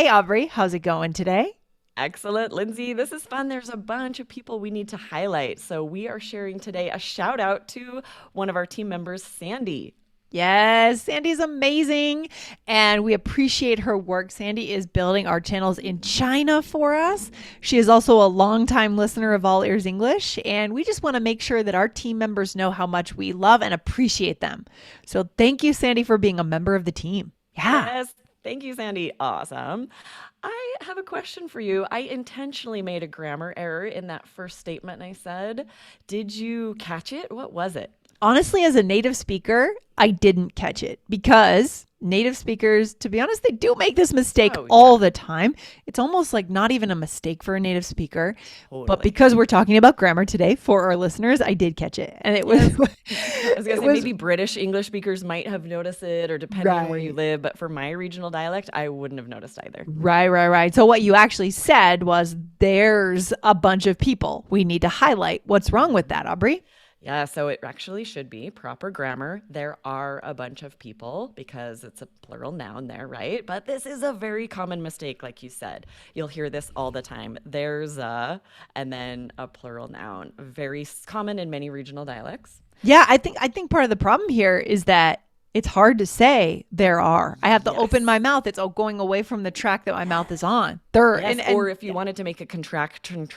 Hey, Aubrey, how's it going today? Excellent, Lindsay. This is fun. There's a bunch of people we need to highlight. So, we are sharing today a shout out to one of our team members, Sandy. Yes, Sandy's amazing and we appreciate her work. Sandy is building our channels in China for us. She is also a longtime listener of All Ears English, and we just want to make sure that our team members know how much we love and appreciate them. So, thank you, Sandy, for being a member of the team. Yeah. Yes. Thank you, Sandy. Awesome. I have a question for you. I intentionally made a grammar error in that first statement I said. Did you catch it? What was it? Honestly, as a native speaker, I didn't catch it because native speakers, to be honest, they do make this mistake Oh, all yeah, the time. It's almost like not even a mistake for a native speaker. But totally. because we're talking about grammar today for our listeners, I did catch it. And it was, Yes. I was gonna it say was maybe British English speakers might have noticed it, or depending on where you right. live, but for my regional dialect, I wouldn't have noticed either. Right. So what you actually said was there's a bunch of people we need to highlight. What's wrong with that, Aubrey? Yeah, so it actually should be proper grammar. There are a bunch of people because it's a plural noun there, right? But this is a very common mistake, like you said. You'll hear this all the time. There's a, and then a plural noun. Very common in many regional dialects. Yeah, I think part of the problem here is that it's hard to say there are. I have to open my Yes. mouth. It's all going away from the track that my mouth is on. There Yes, or and if you wanted to make a contraction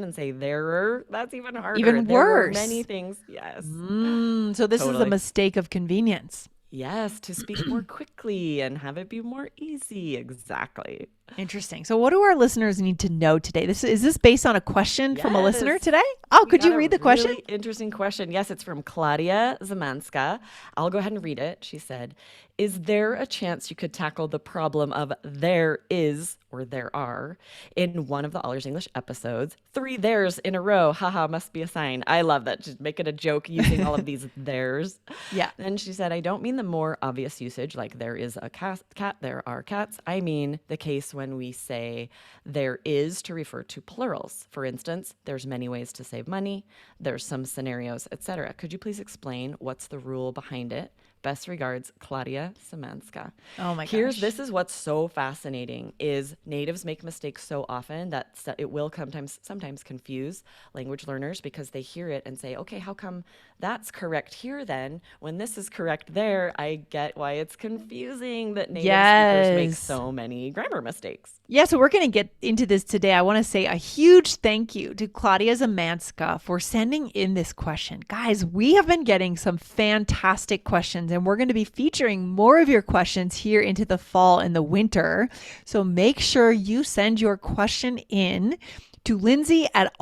and say there'er, that's even harder. even There were worse. many things. Yes, So this is a totally. mistake of convenience. Yes, to speak more quickly and have it be more easy. Exactly. Interesting. So what do our listeners need to know today? This is this based on a question from a listener Yes. today? Oh, We could got you a read the question? really interesting question. Yes, it's from Claudia Zamanska. I'll go ahead and read it. She said, is there a chance you could tackle the problem of there is or there are in one of the All Ears English episodes? Three there's in a row. Haha, must be a sign. I love that. Just make it a joke using all of these there's. Yeah. Then she said, I don't mean the more obvious usage, like there is a cat, there are cats. I mean the case when we say there is to refer to plurals. For instance, there's many ways to save money, there's some scenarios, etc. Could you please explain what's the rule behind it? Best regards, Claudia Semanska. Oh my Here's gosh. this is what's so fascinating is natives make mistakes so often that it will sometimes confuse language learners because they hear it and say, "Okay, how come that's correct here then when this is correct there?" I get why it's confusing that native speakers make Yes. so many grammar mistakes. Yeah, so we're going to get into this today. I want to say a huge thank you to Claudia Zamanska for sending in this question. Guys, we have been getting some fantastic questions, and we're going to be featuring more of your questions here into the fall and the winter. So make sure you send your question in to Lindsay at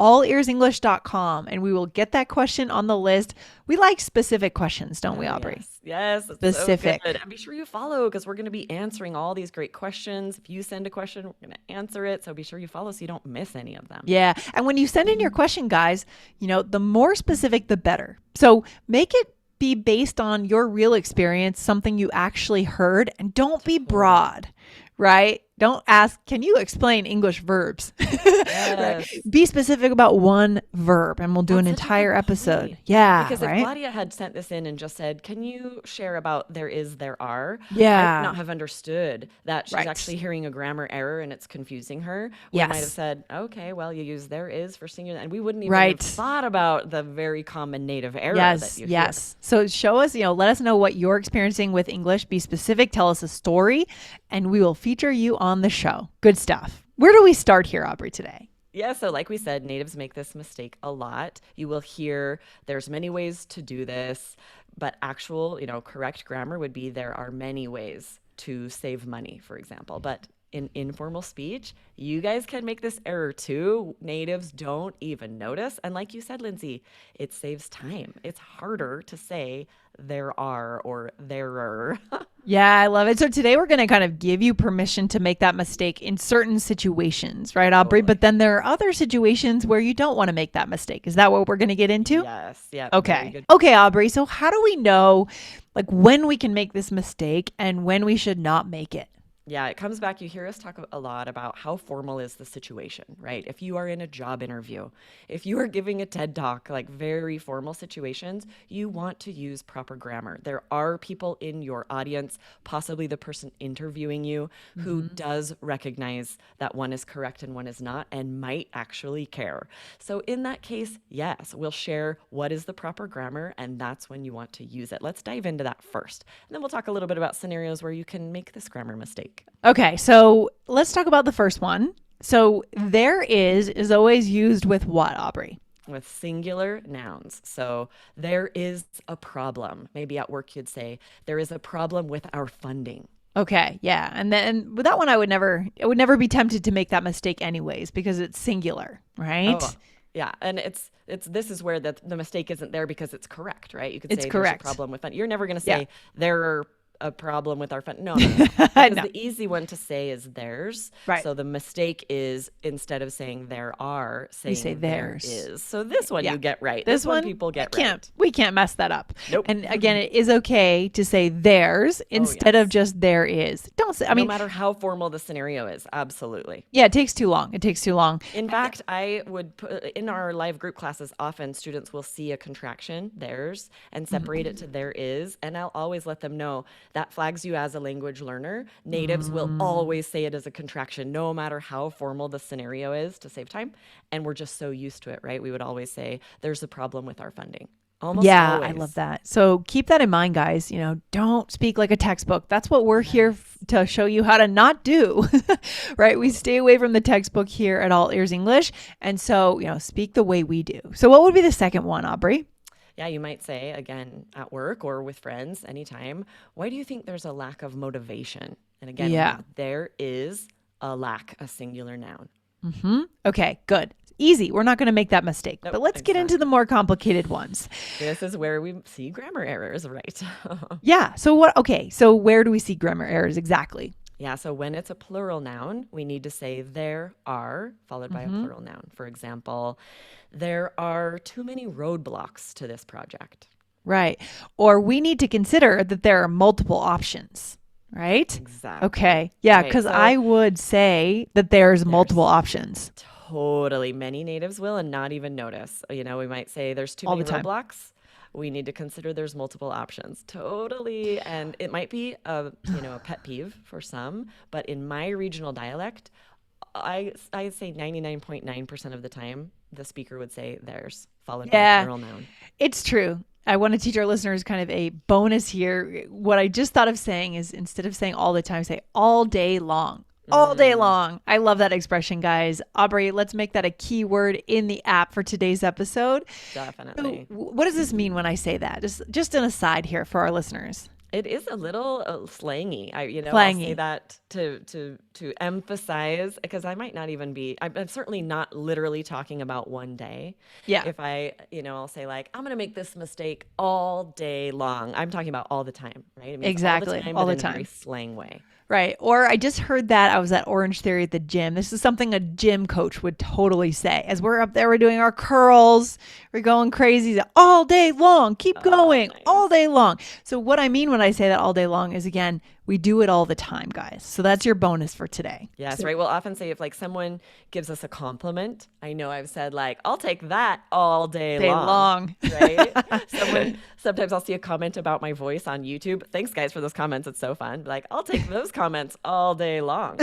allearsenglish.com, and we will get that question on the list. We like specific questions, don't we, Oh, Aubrey? yes. Yes, it's so good. Specific. And be sure you follow because we're going to be answering all these great questions. If you send a question, we're going to answer it. So be sure you follow so you don't miss any of them. Yeah. And when you send in your question, guys, the more specific, the better. So make it be based on your real experience, something you actually heard, and don't be Totally. broad, right? Don't ask, can you explain English verbs? Right? Yes. Be specific about one verb, and we'll do an That's such a good entire episode. point. Yeah, Because if right? Claudia had sent this in and just said, can you share about there is, there are, I would not Yeah, have understood that she's right. actually hearing a grammar error and it's confusing her. We might have Yes, said, okay, well, you use there is for singular, and we wouldn't even have right. thought about the very common native error that Yes, you hear. yes. So show us, let us know what you're experiencing with English. Be specific, tell us a story, and we will feature you on the show. Good stuff. Where do we start here, Aubrey, today? Yeah, so like we said, natives make this mistake a lot. You will hear there's many ways to do this, but actual, correct grammar would be there are many ways to save money, for example. But in informal speech, you guys can make this error too. Natives don't even notice. And like you said, Lindsay, it saves time. It's harder to say there are or there're. Yeah, I love it. So today we're going to kind of give you permission to make that mistake in certain situations, right, Aubrey? But Totally. then there are other situations where you don't want to make that mistake. Is that what we're going to get into? Yes. Yeah. Very Okay. good. Okay, Aubrey. So how do we know like when we can make this mistake and when we should not make it? Yeah, it comes back. You hear us talk a lot about how formal is the situation, right? If you are in a job interview, if you are giving a TED talk, like very formal situations, you want to use proper grammar. There are people in your audience, possibly the person interviewing you, who Hmm. does recognize that one is correct and one is not and might actually care. So in that case, yes, we'll share what is the proper grammar, and that's when you want to use it. Let's dive into that first. And then we'll talk a little bit about scenarios where you can make this grammar mistake. Okay, so let's talk about the first one. So there is always used with what, Aubrey? With singular nouns. So there is a problem. Maybe at work you'd say, there is a problem with our funding. Okay, yeah. And then with that one I would never be tempted to make that mistake anyways because it's singular, Oh, right? yeah. And it's this is where the mistake isn't there because it's correct, right? You could It's say there's a correct. problem with fund. You're never going to Yeah. say there are a problem with our fund. No, no, no. Because No. the easy one to say is theirs. Right. So the mistake is instead of saying there are, You say saying there theirs. is. So this one Yeah. you get right. This This one one people we get can't right. we can't mess that up. Nope. And again, it is okay to say theirs Oh, instead of yes. just there is. Don't say I No mean, matter how formal the scenario is. Absolutely. yeah, it takes too long. It takes too long. In fact, I would put in our live group classes, often students will see a contraction, theirs, and separate it to there is. And I'll always let them know that flags you as a language learner. Natives will Mm. always say it as a contraction, no matter how formal the scenario is to save time. And we're just so used to it, right? We would always say, there's a problem with our funding. Almost Yeah, I love always. that. So keep that in mind, guys. Don't speak like a textbook. That's what we're here to show you how to not do, right? We stay away from the textbook here at All Ears English. And so, speak the way we do. So, what would be the second one, Aubrey? Yeah, you might say, again, at work or with friends, anytime, why do you think there's a lack of motivation? And again, we Yeah. have there is a lack, a singular noun. Okay, good. Easy. We're not going to make that mistake. Nope, But let's get into the exactly. more complicated ones. This is where we see grammar errors, right? Yeah. So, what? Okay. So, where do we see grammar errors exactly? Yeah, so when it's a plural noun, we need to say there are, followed by a plural noun. For example, there are too many roadblocks to this project. Right. Or we need to consider that there are multiple options, right? Exactly. Okay. Yeah. Right. Because So I would say that there's multiple there's options totally many natives will and not even notice. We might say there's too all many the time. roadblocks. We need to consider there's multiple options. Totally. And it might be a pet peeve for some, but in my regional dialect, I say 99.9% of the time the speaker would say theirs, followed by a Yeah, plural noun. it's true. I want to teach our listeners kind of a bonus here. What I just thought of saying is instead of saying all the time, say all day long. All day Mm, long. I love that expression, guys. Aubrey, let's make that a keyword in the app for today's episode. So, definitely. what does this mean when I say that? Just an aside here for our listeners. It is a little slangy. I'll say Slangy. that to emphasize because I might not even be. I'm certainly not literally talking about one day. Yeah, If I'll say like I'm gonna make this mistake all day long. I'm talking about all the time, right? It means all the exactly. time, All but the in a very time. slang way. Right. Or I just heard that I was at Orange Theory at the gym. This is something a gym coach would totally say. As we're up there, we're doing our curls, we're going crazy all day long. Keep Oh, going all nice. day long. So, what I mean when I say that all day long is again, we do it all the time, guys. So, that's your bonus for today. Yes, So, right. We'll often say if like someone gives us a compliment, I know I've said like, I'll take that all day day long, long. right? Sometimes I'll see a comment about my voice on YouTube. Thanks guys for those comments. It's so fun. Like, I'll take those comments all day long.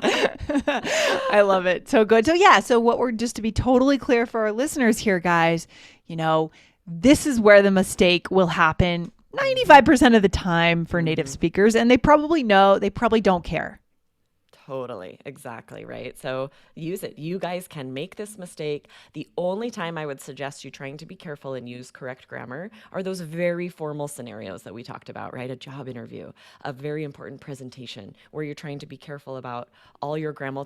I love it. So good. So yeah, so what we're just to be totally clear for our listeners here, guys, you know, this is where the mistake will happen 95% of the time for native Hmm. speakers, and they probably know, they probably don't care. Totally. Exactly. Right. So use it. You guys can make this mistake. The only time I would suggest you trying to be careful and use correct grammar are those very formal scenarios that we talked about, right? A job interview, a very important presentation where you're trying to be careful about all your grammar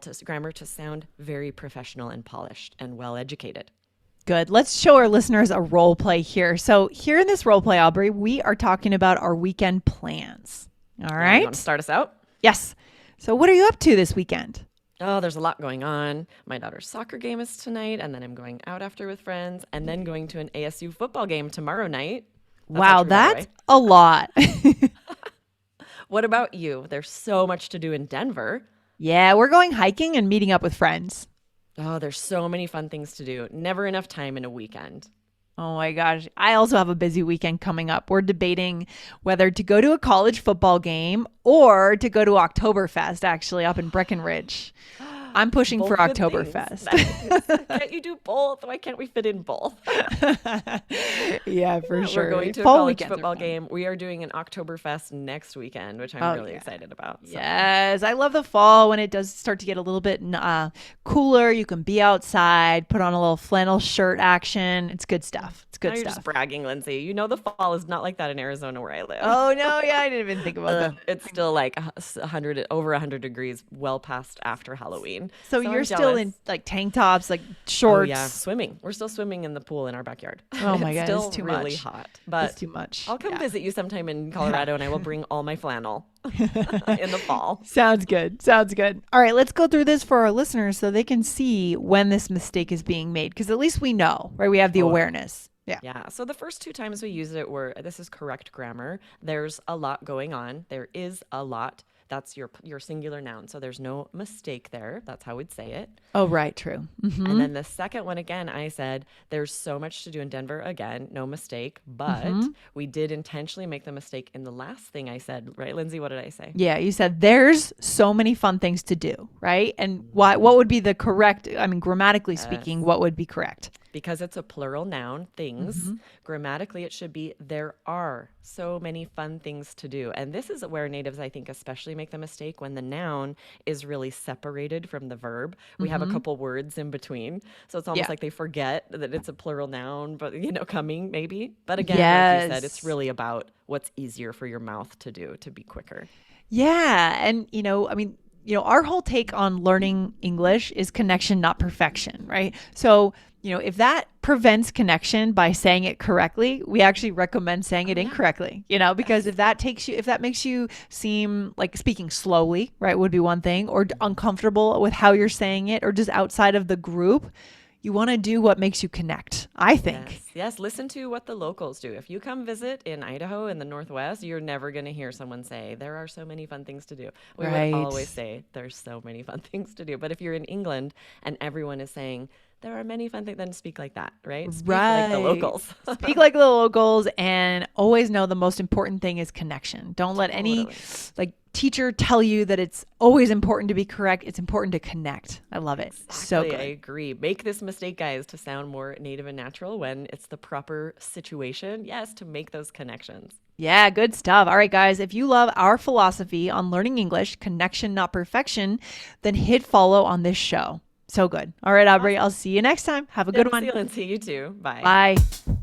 to sound very professional and polished and well educated. Good. Let's show our listeners a role play here. So here in this role play, Aubrey, we are talking about our weekend plans. All Yeah. You want to right. start us out? Yes. So what are you up to this weekend? Oh, there's a lot going on. My daughter's soccer game is tonight, and then I'm going out after with friends, and then going to an ASU football game tomorrow night. That's not Wow, true, by the that's way. a lot. What about you? There's so much to do in Denver. Yeah, we're going hiking and meeting up with friends. Oh, there's so many fun things to do. Never enough time in a weekend. Oh my gosh. I also have a busy weekend coming up. We're debating whether to go to a college football game or to go to Oktoberfest, actually, up in Breckenridge. I'm pushing for Both good things. Oktoberfest. Can't you do both? Why can't we fit in both? Yeah, for sure. We're going to a Fall college weekends are football fun. game. We are doing an Oktoberfest next weekend, which I'm Oh, really yeah. excited about. So. Yes, I love the fall when it does start to get a little bit cooler. You can be outside, put on a little flannel shirt action. It's good stuff. It's Now good you're stuff. just bragging, Lindsay. You know the fall is not like that in Arizona where I live. Oh no, yeah, I didn't even think about that. It's still like 100, over 100 degrees, well past after Halloween. So I'm you're still jealous. in like tank tops, like Oh shorts. yeah, swimming. We're still swimming in the pool in our backyard. Oh my It's God, still it's too really much. hot, It's but too much. I'll come Yeah. visit you sometime in Colorado, and I will bring all my flannel in the fall. Sounds good. Sounds good. All right, let's go through this for our listeners so they can see when this mistake is being made because at least we know, right? We have the Totally. awareness. Yeah. Yeah. So the first two times we used it were this is correct grammar. There's a lot going on. There is a lot. That's your singular noun. So there's no mistake there. That's how we'd say it. Oh, right. True. And then the second one again, I said there's so much to do in Denver. Again, no mistake. But we did intentionally make the mistake in the last thing I said, right, Lindsay? What did I say? Yeah, you said there's so many fun things to do, right? And what would be the correct, I mean, grammatically speaking, what would be correct? Because it's a plural noun, things, grammatically it should be there are so many fun things to do. And this is where natives, I think, especially make the mistake when the noun is really separated from the verb. We have a couple words in between. So it's almost Yeah. like they forget that it's a plural noun, but coming maybe. But again, like you said, it's Yes. really about what's easier for your mouth to do to be quicker. Yeah. And, I mean, our whole take on learning English is connection, not perfection, right? So, if that prevents connection by saying it correctly, we actually recommend saying it incorrectly, because if that makes you seem like speaking slowly, right, would be one thing, or uncomfortable with how you're saying it, or just outside of the group, you want to do what makes you connect, I think. Yes. Listen to what the locals do. If you come visit in Idaho in the Northwest, you're never going to hear someone say, there are so many fun things to do. We Right. would always say, there's so many fun things to do. But if you're in England and everyone is saying, there are many fun things, then speak like that, right? Speak like the Right. locals. Speak like the locals and always know the most important thing is connection. Don't let any Totally. teacher tell you that it's always important to be correct. It's important to connect. I love it. So Exactly, I good. agree. Make this mistake, guys, to sound more native and natural when it's the proper situation. Yes, to make those connections. Yeah, good stuff. All right, guys, if you love our philosophy on learning English, connection, not perfection, then hit follow on this show. So good. All right, Aubrey, I'll see you next time. Have a good See one. you, Lindsay. You too. Bye. Bye.